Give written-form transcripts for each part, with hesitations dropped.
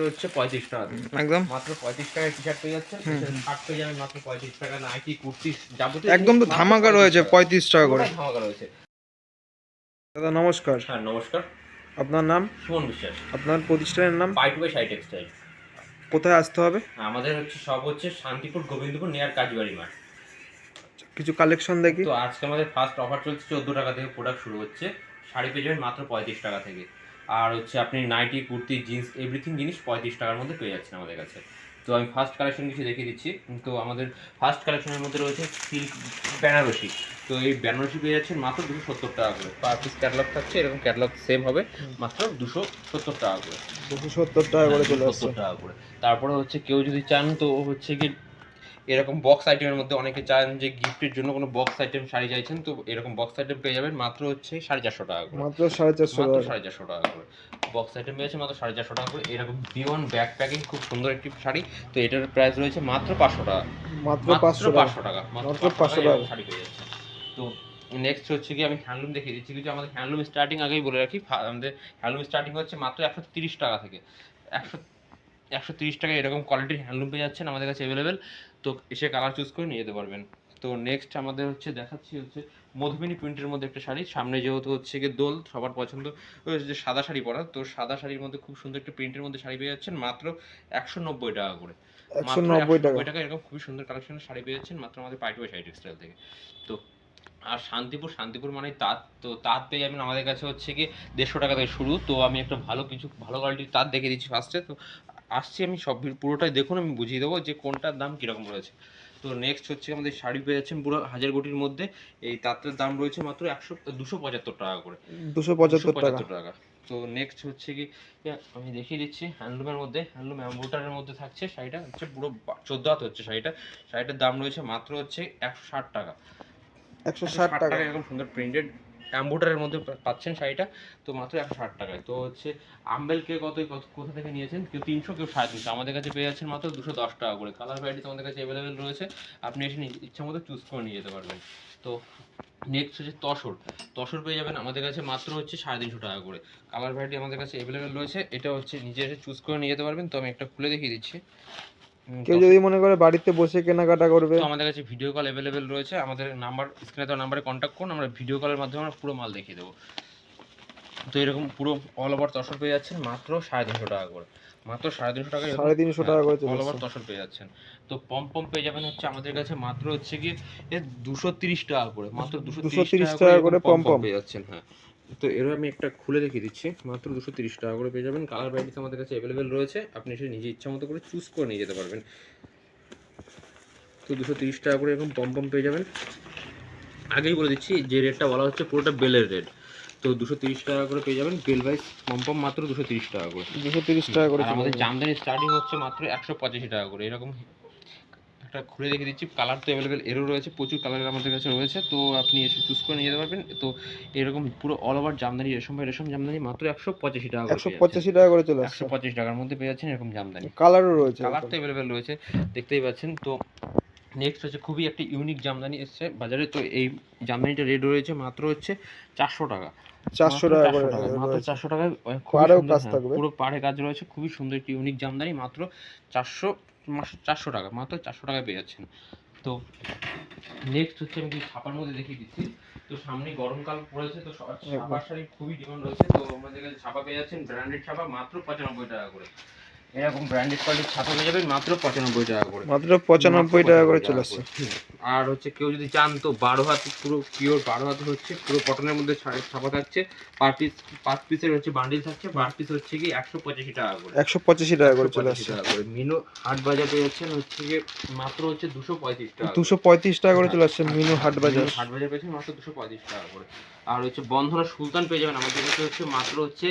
হচ্ছে 35 টাকা একদম মাত্র 35 টাকায় টি-শার্ট পেয়ে যাচ্ছেন, শার্ট পেয়ে যাবেন মাত্র 35 টাকা, নাইটি কুর্তি যাবতীয় একদম তো ধামাকা রয়েছে 35 টাকা করে। ধামাকা রয়েছে। দাদা নমস্কার। হ্যাঁ নমস্কার, আপনার নাম? সুমন বিশ্বাস। আপনার প্রতিষ্ঠানের নাম? Buy to buy sari textile. কোথায় আসতে হবে? আমাদের হচ্ছে সব হচ্ছে শান্তিপুর গোবিন্দপুর নিয়ার কাজবাড়ি মাঠ। কিছু কালেকশন দেখি। তো আজকে আমাদের ফার্স্ট অফার চলছে 14 টাকা থেকে প্রোডাক্ট শুরু হচ্ছে, শাড়ি পেয়ে যাবেন মাত্র 35 টাকা থেকে। আর হচ্ছে আপনি নাইটি কুর্তি জিন্স এভরিথিং জিনিস 35 টাকার মধ্যে পেয়ে যাচ্ছেন আমাদের কাছে। তো আমি ফার্স্ট কালেকশন কিছু দেখিয়ে দিচ্ছি। তো আমাদের ফার্স্ট কালেকশনের মধ্যে রয়েছে সিল্ক বেনারসি। তো এই বেনারসি পেয়ে যাচ্ছেন মাত্র 270 টাকা করে, পার পিস ক্যাটালগ থাকছে, এরকম ক্যাটালগ সেম হবে মাত্র 270 টাকা করে। 270 টাকা করে চলে আসছে। 270 টাকা করে। তারপরে হচ্ছে কেউ যদি চান তো হচ্ছে কি এরকম বক্স আইটেমের মধ্যে অনেকে চান যে গিফটের জন্য কোনো বক্স আইটেম শাড়ি চাইছেন, তো এরকম বক্স আইটেম পেয়ে যাবেন মাত্র হচ্ছে 450 টাকা করে। মাত্র 450 মাত্র টাকা। 450 টাকা করে বক্স আইটেম পেয়েছে মাত্র 450 টাকা করে। এরকম B1 ব্যাক প্যাকিং খুব সুন্দর একটি শাড়ি, তো এটার প্রাইস রয়েছে মাত্র 500 টাকা। মাত্র 500 টাকা মাত্র 500 টাকা শাড়ি পেয়ে যাচ্ছে। তো নেক্সট হচ্ছে কি আমি হ্যান্ডলুম দেখিয়ে দিচ্ছি কিছু। আমাদের হ্যান্ডলুম স্টার্টিং আগেই বলে রাখি, আমাদের হ্যান্ডলুম স্টার্টিং হচ্ছে মাত্র 130 টাকা থেকে। 130 টাকায় এরকম কোয়ালিটির হ্যান্ডলুম পেয়ে যাচ্ছেন আমাদের কাছে অ্যাভেলেবেল। তো এসে কালার চুজ করে নিয়ে যেতে পারবেন। তো নেক্সট আমাদের হচ্ছে দেখাচ্ছি হচ্ছে মধুবনী প্রিন্টের মধ্যে একটা শাড়ি। সামনে যেহেতু হচ্ছে গিয়ে দোল, সবার পছন্দ যে সাদা শাড়ি পরা, তো সাদা শাড়ির মধ্যে খুব সুন্দর একটা প্রিন্টের মধ্যে শাড়ি পেয়ে যাচ্ছেন মাত্র 190 টাকা করে। মাত্র 190 টাকা এরকম খুবই সুন্দর কালেকশনের শাড়ি পেয়ে যাচ্ছেন মাত্র আমাদের buy to buy sari textile থেকে। তো আর শান্তিপুর মানে তাঁত, তো তাঁত পেয়ে যাবেন আমাদের কাছে হচ্ছে কি 150 টাকা থেকে শুরু। তো আমি একটা ভালো কোয়ালিটির তাঁত দেখিয়ে দিচ্ছি ফার্স্টে। তো আসছি আমি সব পুরোটাই দেখুন, আমি বুঝিয়ে দেবো যে কোনটার দাম কীরকম রয়েছে। তো নেক্সট হচ্ছে আমাদের শাড়ি পেয়ে যাচ্ছেন পুরো হাজার কোটির মধ্যে। এই তাঁতের দাম রয়েছে মাত্র 275 টাকা করে। 275 টাকা। তো নেক্সট হচ্ছে কি আমি দেখিয়ে দিচ্ছি হ্যান্ডলুমের মধ্যে, হ্যান্ডলুম এম্বোটারের মধ্যে থাকছে শাড়িটা, হচ্ছে পুরো 14 হাত হচ্ছে শাড়িটার দাম রয়েছে মাত্র হচ্ছে 160 টাকা। 160 টাকা এরকম সুন্দর প্রিন্টেড এম্বোটারের মধ্যে পাচ্ছেন শাড়িটা, তো মাত্র 160 টাকায়। তো হচ্ছে আম্বেল কে কোথা থেকে নিয়েছেন, কেউ 300 কেউ 350, আমাদের কাছে পেয়ে যাচ্ছেন মাত্র 210 টাকা করে। কালার ভ্যারাইটি আমাদের কাছে অ্যাভেলেবেল রয়েছে, আপনি এসে ইচ্ছা মতো চুজ করে নিয়ে যেতে পারবেন। তো নেক্সট হচ্ছে তসর পেয়ে যাবেন আমাদের কাছে মাত্র হচ্ছে 350 টাকা করে। কালার ভ্যারাইটি আমাদের কাছে অ্যাভেলেবেল রয়েছে, এটা হচ্ছে নিজে এসে চুজ করে নিয়ে যেতে পারবেন। তো আমি একটা খুলে দেখিয়ে দিচ্ছি। কেউ যদি মনে করে বাড়িতে বসে কেনাকাটা করবে, তো আমাদের কাছে ভিডিও কল অ্যাভেলেবেল রয়েছে, আমাদের নাম্বার স্ক্রিনে দেওয়া নাম্বারে কন্ট্যাক্ট করুন, আমরা ভিডিও কলের মাধ্যমে আমরা পুরো মাল দেখিয়ে দেবো। তো এরকম পুরো অল ওভার তসর পেয়ে যাচ্ছেন মাত্র 350 টাকা করে। মাত্র 350 টাকা 350 টাকা করে অল ওভার তসর পেয়ে যাচ্ছেন। তো পম পেয়ে যাবেন হচ্ছে আমাদের কাছে মাত্র হচ্ছে কি 230 টাকা করে, মাত্র 230 টাকা করে পম পেয়ে যাচ্ছেন। হ্যাঁ, তো এরও আমি একটা খুলে দেখিয়ে দিচ্ছি, মাত্র 230 টাকা করে পেয়ে যাবেন। কালার ভ্যারাইটিস আমাদের কাছে অ্যাভেলেবেল রয়েছে, আপনি এসে নিজে ইচ্ছা মতো করে চুজ করে নিয়ে যেতে পারবেন। তো 230 টাকা করে এরকম পম পেয়ে যাবেন। আগেই বলে দিচ্ছি যে রেটটা বলা হচ্ছে পুরোটা বেলের রেট। তো 230 টাকা করে পেয়ে যাবেন বেল ভাইস পম মাত্র 230 টাকা করে। 230 টাকা করে। আমাদের জামদানি স্টার্টিং হচ্ছে মাত্র 185 টাকা করে। এরকম একটা খুলে দেখে দিচ্ছি, কালার তো অ্যাভেলেবেল এরও রয়েছে, প্রচুর কালারের আমাদের কাছে রয়েছে, তো আপনি এসে চুজ করে নিয়ে যেতে পারবেন। তো এরকম পুরো অল ওভার জামদানি রেশম জামদানি মাত্র 185 টাকা করে। 185 টাকা করে চলে আসছে। 125 টাকার মধ্যে পেয়ে যাচ্ছেন এরকম জামদানি। কালারও রয়েছে, কালার তো অ্যাভেলেবেল রয়েছে, দেখতেই পাচ্ছেন। তো নেক্সট হচ্ছে খুবই একটি ইউনিক জামদানি এসছে বাজারে। তো এই জামদানিটা রেট রয়েছে মাত্র হচ্ছে 400 টাকা। 400 টাকা করে মাত্র 400 টাকায় পাড়েও কাজ থাকবে, পুরো পাড়ে কাজ রয়েছে, খুবই সুন্দর একটি ইউনিক জামদানি মাত্র 400 টাকা, মাত্র 400 টাকায় পেয়ে যাচ্ছেন। তো নেক্সট হচ্ছে আমি ছাপার মধ্যে দেখিয়ে দিচ্ছি। তো সামনে গরমকাল পড়েছে, তো ছাপার শাড়ির খুবই ডিমান্ড রয়েছে। তো আমাদের কাছে ছাপা পেয়ে যাচ্ছেন ব্র্যান্ডেড ছাপা মাত্র 95 টাকা করে। এরকম ব্র্যান্ডেড কোয়ালিটির ছাপা পেয়ে যাবেন মাত্র 95 টাকা করে। মাত্র 95 টাকা করে চলে আসছে। আর হচ্ছে কেউ যদি চান তো 12 হাত পুরো পিওর 12 হাত হচ্ছে পুরো কটনের মধ্যে ছাপা থাকছে, পার পিসের হচ্ছে বান্ডিল থাকছে, পার পিস হচ্ছে কি 185 টাকা করে। 185 টাকা করে চলে আসছে। মিনু হাট বাজার পেয়ে যাচ্ছেন হচ্ছে কি মাত্র হচ্ছে 235 টাকা। 235 টাকা করে চলে আসছে মিনু হাট বাজার পেয়েছেন মাত্র 235 টাকা করে। আর হচ্ছে বন্ধনা সুলতান পেয়ে যাবেন আমাদের কাছে হচ্ছে মাত্র হচ্ছে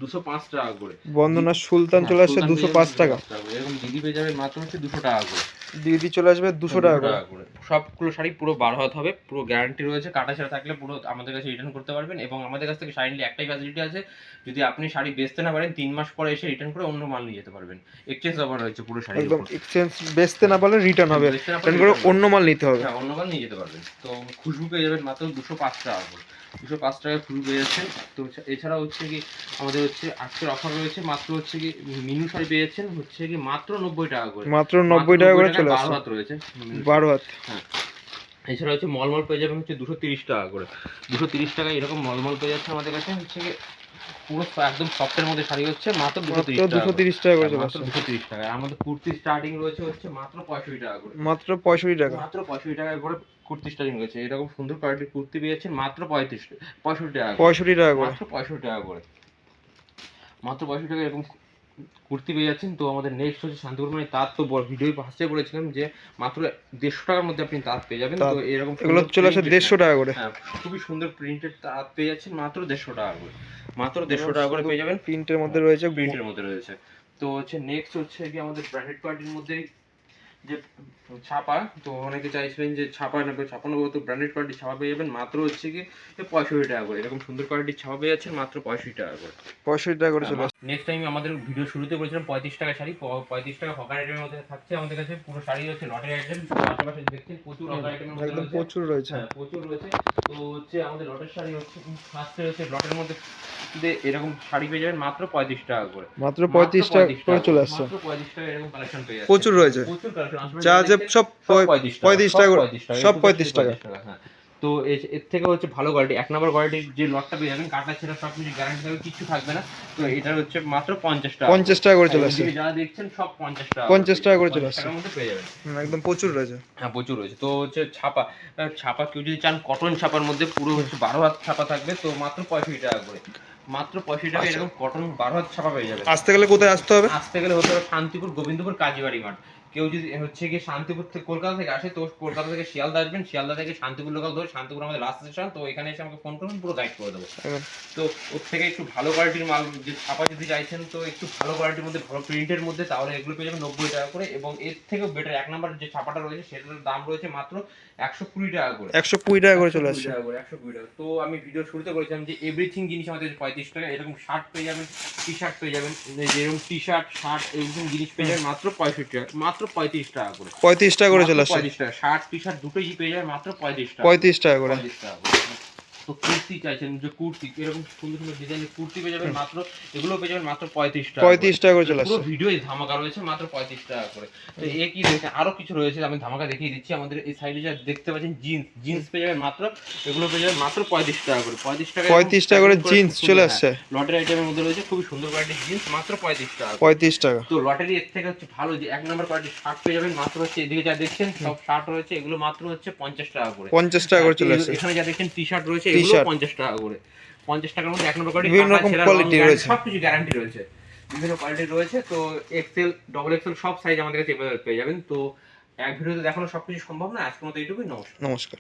205 টাকা করে। বন্দনা সুলতান চলে আসছে 205 টাকা। এরকম দিদি পেয়ে যাবেন মাত্র হচ্ছে 200 টাকা করে। দিদি চলে আসবে 200 টাকা করে। করে সবগুলো শাড়ি পুরো 12 হাত হবে, পুরো গ্যারান্টি রয়েছে, কাটা ছেঁড়া থাকলে পুরো আমাদের কাছে রিটার্ন করতে পারবেন। এবং আমাদের কাছ থেকে শাড়ি নিলে একটাই ফ্যাসিলিটি আছে, যদি আপনি শাড়ি বেচতে না পারেন 3 মাস পরে এসে রিটার্ন করে অন্য মাল নিয়ে যেতে পারবেন। এক্সচেঞ্জ অফার রয়েছে পুরো শাড়ির একদম উপর। এক্সচেঞ্জ বেচতে না পারলে রিটার্ন হবে, বেচতে না পারলে রিটার্ন করে return অন্য মাল নিতে হবে। হ্যাঁ, অন্য মাল নিয়ে যেতে পারবেন। তো খুশবু পেয়ে যাবেন মাত্র 205 টাকা করে, 205 টাকায় খুশবু পেয়ে যাচ্ছেন। তো এছাড়া হচ্ছে কি আমাদের হচ্ছে আজকের অফার রয়েছে, মাত্র হচ্ছে কি মিনু শাড়ি পেয়ে যাচ্ছেন হচ্ছে কি মাত্র 90 টাকা করে, মাত্র 90 টাকা করে চলে 12 আসছে। হাত রয়েছে 12 হাত। হ্যাঁ, এছাড়া হচ্ছে মলমল পেয়ে যাবেন হচ্ছে 230 টাকা করে, 230 টাকায় এরকম মলমল পেয়ে যাচ্ছে আমাদের কাছে হচ্ছে কি পুরো একদম সফটের মধ্যে শাড়ি হচ্ছে মাত্র 230 টাকা, 230 টাকা করে চলে মাত্র আসছে। 230 টাকায়। আমাদের কুর্তি স্টার্টিং রয়েছে হচ্ছে মাত্র 65 টাকা করে, মাত্র 65 টাকা। মাত্র 65 টাকায় করে কুর্তি স্টার্টিং রয়েছে। এরকম সুন্দর কোয়ালিটির কুর্তি পেয়েছেন মাত্র 65 টাকা করে, 65 টাকা করে। মাত্র 65 টাকা করে, মাত্র 65 টাকা এরকম কুর্তি পেয়ে যাচ্ছেন। তো আমাদের নেক্সট হচ্ছে শান্তিপুর মানে তাঁত, তো ভিডিও ফার্স্টে বলেছিলাম যে মাত্র 150 টাকার মধ্যে আপনি তাঁত পেয়ে যাবেন। তো এরকম এগুলো চলে আসে 150 টাকা করে। হ্যাঁ, খুবই সুন্দর প্রিন্টেড তাঁত পেয়ে যাচ্ছেন মাত্র 150 টাকা করে, মাত্র 150 টাকা করে পেয়ে যাবেন। প্রিন্টের মধ্যে রয়েছে, প্রিন্টের মধ্যে রয়েছে। তো হচ্ছে নেক্সট হচ্ছে কি আমাদের ব্র্যান্ডেড কোয়ালিটির মধ্যে যে ছাপা, তো অনেকে চাইছিলেন যে ছাপা নেবে, ছাপা নেবো, তো ব্র্যান্ডেড কোয়ালিটির ছাপা পেয়ে যাবেন মাত্র হচ্ছে কি 65 টাকা করে, এরকম সুন্দর কোয়ালিটির ছাপা পেয়ে যাচ্ছেন মাত্র 65 টাকা করে। 65 টাকা করে চলে আসছে। নেক্সট টাইম আমাদের ভিডিও শুরুতে বলেছিলাম 35 টাকা শাড়ি, 35 টাকা হকার আইটেমের মধ্যে থাকছে আমাদের কাছে, পুরো শাড়ি হচ্ছে লটের আইটেম, আশেপাশে দেখছেন প্রচুর হকার আইটেমের মধ্যে একদম রয়েছে। প্রচুর রয়েছে। হ্যাঁ, প্রচুর রয়েছে। তো হচ্ছে আমাদের লটের শাড়ি হচ্ছে ফার্স্টে হচ্ছে লটের মধ্যে এরকম শাড়ি পেয়ে যাবেন মাত্র 35 টাকা করে, মাত্র 35 টাকা করে চলে আসছে। মাত্র 35 টাকা এরকম কালেকশন পেয়ে যাচ্ছে, প্রচুর রয়েছে। প্রচুর কালেকশন। যা যে সব 35 টাকা করে, সব 35 টাকা। হ্যাঁ, তো এর থেকে হচ্ছে ভালো কোয়ালিটি, এক নম্বর কোয়ালিটির যে লটটা পেয়ে যাবেন, কাটা ছেঁড়া সব কিছু গ্যারান্টি থাকবে, কিছু থাকবে না। তো এটা হচ্ছে মাত্র 50 টাকা, 50 টাকা করে চলে আসছে। যারা দেখছেন সব 50 টাকা, 50 টাকা করে চলে 50 আসছে। টাকার মধ্যে পেয়ে যাবেন। একদম প্রচুর রয়েছে। হ্যাঁ, প্রচুর রয়েছে। তো হচ্ছে ছাপা, ছাপা কেউ যদি চান কটন ছাপার মধ্যে পুরো হচ্ছে 12 হাত ছাপা থাকবে, তো মাত্র 65 টাকা করে, মাত্র 65 টাকা এরকম কটন 12 হাত ছাপা পেয়ে যাবে। আসতে গেলে কোথায় আসতে হবে? আসতে গেলে হতে হবে শান্তিপুর, গোবিন্দপুর, কাজীবাড়ি মাঠ। কেউ যদি হচ্ছে কি শান্তিপুর থেকে কলকাতা থেকে আসে, তো কলকাতা থেকে শিয়ালদা আসবেন, শিয়ালদা থেকে শান্তিপুর লোকাল ধরে, শান্তিপুর আমাদের লাস্ট স্টেশন, তো এখানে এসে আমাকে ফোন করবেন, পুরো গাইড করে দেবো। তো ওর থেকে একটু ভালো কোয়ালিটির মাল যে ছাপা যদি চাইছেন, তো একটু ভালো কোয়ালিটির মধ্যে ভালো প্রিন্টের মধ্যে, তাহলে এগুলো পেয়ে যাবেন 90 টাকা করে। এবং এর থেকেও বেটার এক নাম্বার যে ছাপাটা রয়েছে সেটার দাম রয়েছে মাত্র 120 টাকা করে, 120 টাকা করে চলে 120 আসছে। টাকা করে, 120 টাকা। তো আমি ভিডিও শুরুতে বলেছিলাম যে এভরিথিং জিনিস আমাদের 35 টাকা, এরকম শার্ট পেয়ে যাবেন, টি শার্ট পেয়ে যাবেন, যেরকম টি শার্ট শার্ট এরকম জিনিস পেয়ে যাবেন মাত্র 65 টাকা, মাত্র 35 টাকা করে, 35 টাকা করে চলে আসছে। 35 টাকা। শার্ট টি শার্ট দুটোই পেয়ে যাবেন মাত্র 35 টাকা, 35 টাকা করে। 35 টাকা করে। তো কুর্তি চাইছেন যে কুর্তি এরকম সুন্দর সুন্দর ডিজাইনের কুর্তি পেয়ে যাবেন মাত্র, এগুলো পেয়ে যাবেন মাত্র 35 টাকা, 35 টাকা করে চলে পুরো আসছে। ভিডিওই ধামাকা রয়েছে মাত্র 35 টাকা করে। তো এ কি রয়েছে আরো কিছু রয়েছে, আমি ধামাকা দেখিয়ে দিচ্ছি। আমাদের এই সাইডে যা দেখতে পাচ্ছেন জিন্স পেয়ে যাবেন মাত্র, এগুলো পেয়ে যাবেন মাত্র 35 টাকা করে, 35 টাকা, 35 টাকা করে জিন্স চলে আসছে। লটের আইটেমের মধ্যে রয়েছে খুবই সুন্দর কোয়ালিটির জিন্স মাত্র 35 টাকা, 35 টাকা। তো লটারি এর থেকে হচ্ছে ভালো যে এক নম্বর কোয়ালিটির শার্ট পেয়ে যাবেন মাত্র হচ্ছে, এদিকে যা দেখছেন সব শার্ট রয়েছে, এগুলো মাত্র হচ্ছে 50 টাকা করে, 50 টাকা করে চলে আসছে। এখানে যা দেখছেন টি শার্ট রয়েছে, এগুলো 50 টাকা করে, 50 টাকার মধ্যে এক নম্বর কোয়ালিটি, বিভিন্ন রকম কোয়ালিটি রয়েছে, সবকিছু গ্যারান্টি রয়েছে, বিভিন্ন কোয়ালিটি রয়েছে। তো এক্সেল, ডবল এক্সেল সব সাইজ আমাদের কাছে পেয়ে যাবেন। তো এক ভিডিওতে দেখানো সবকিছু সম্ভব না, আজকের মতো এইটুকুই, নমস্কার। নমস্কার।